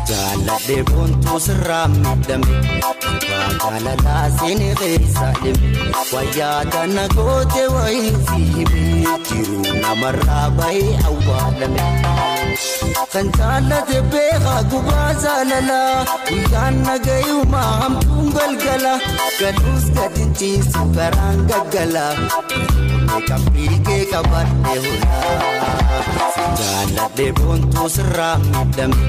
jaaladhe boontuu sirraa miidhame jaalalaa seenee keessa dhime wayyaa kana goote wayii siibee jiru namarraa bahee awwaalame kan jaalate beekaa gubaa jaalalaa guyyaan nagayumaa hamtuun galgala galuus gadin ciisu karaan gaggala kan fiigee qabadhe hulaa jaaladhe boontuu sirraa miidhame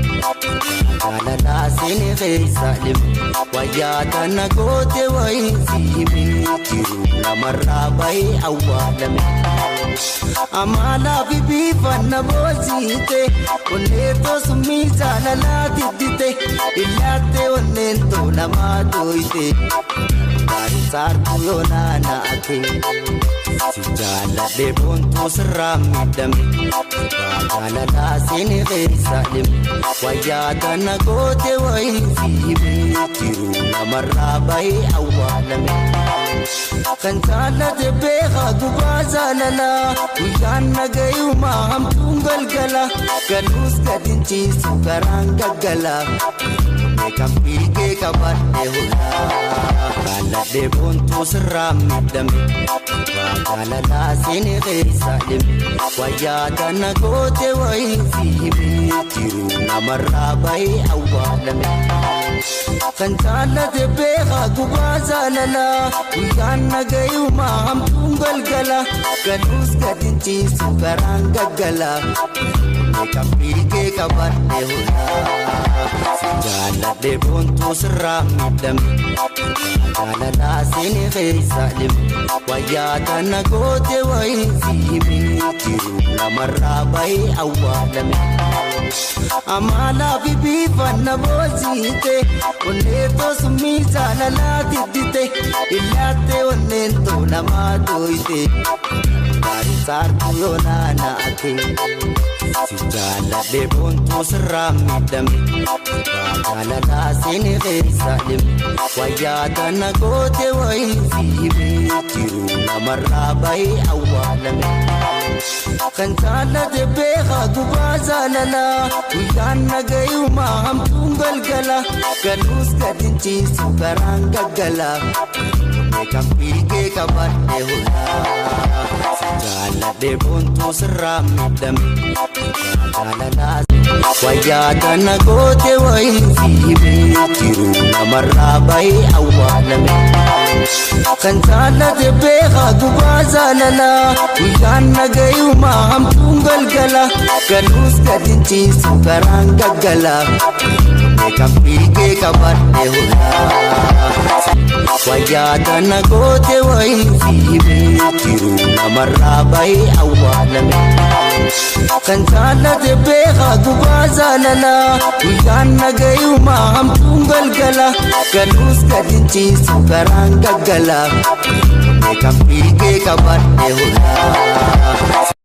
jaalalaa seenee keessa dhime wayyaa kana goote wayii siibee jiru namarraa bahee awwaalame amalaa fi biifanna boosiite onneetoo summii jaalalaa tiddite illaatte onneentoo namaa tooyte gaarisaartuu yoo naanaate si jaaladhe boontuu sirraa miidhame jaalalaa seenee keessa dhime wayyaa kana goote wayii siibee jiru namarraa bahee awwaalame kan jaalate beekaa gubaa jaalalaa guyyaan nagayumaa hamtuun galgala galuus gadin ciisu karaan gaggala kan fiigee qabadhe hulaa jaaladhe boontuu sirraa miidhame jaalalaa seenee keessa dhime wayyaa kana goote wayii siibee jiru namarraa bahee awwaalame kan jaalate beekaa gubaa jaalalaa guyyaan nagayumaa hamtuun galgala galuus gadin ciisu karaan gaggala kan fiigee qabadhe hulaa jaaladhe boontuu sirraa miidhame jaalalaa seenee keessa dhime wayyaa kana goote wayii siibee jiru namarraa bahee awwaalame amalaa fi biifanna boosiite onneetoo summii jaalalaa tiddite illaatte onneentoo namaa tooyte gaarisaartuu yoo naanaate si jaaladhe boontuu sirraa miidhame jaalalaa seenee keessa dhime wayyaa kana goote wayii siibee jiru namarraa bahee awwaalame kan jaalate beekaa gubaa jaalalaa guyyaan nagayumaa hamtuun galgala galuus gadin ciisu karaan gaggala kan fiigee qabadhe hulaa jaaladhe boontuu sirraa miidhame jaalalaa wayyaa kana goote wayii siibee jiru namarraa bahee awwaalame kan jaalate beekaa gubaa jaalalaa guyyaan nagayumaa hamtuun galgala galuus gadin ciisu karaan gaggala kan fiigee qabadhe hulaa wayyaa kana goote wayii siibee jiru namarraa bahee awwaalame kan jaalate beekaa gubaa jaalalaa guyyaan nagayumaa hamtuun galgala galuus gadin ciisu karaan gaggala kan fiigee qabadhe hulaa.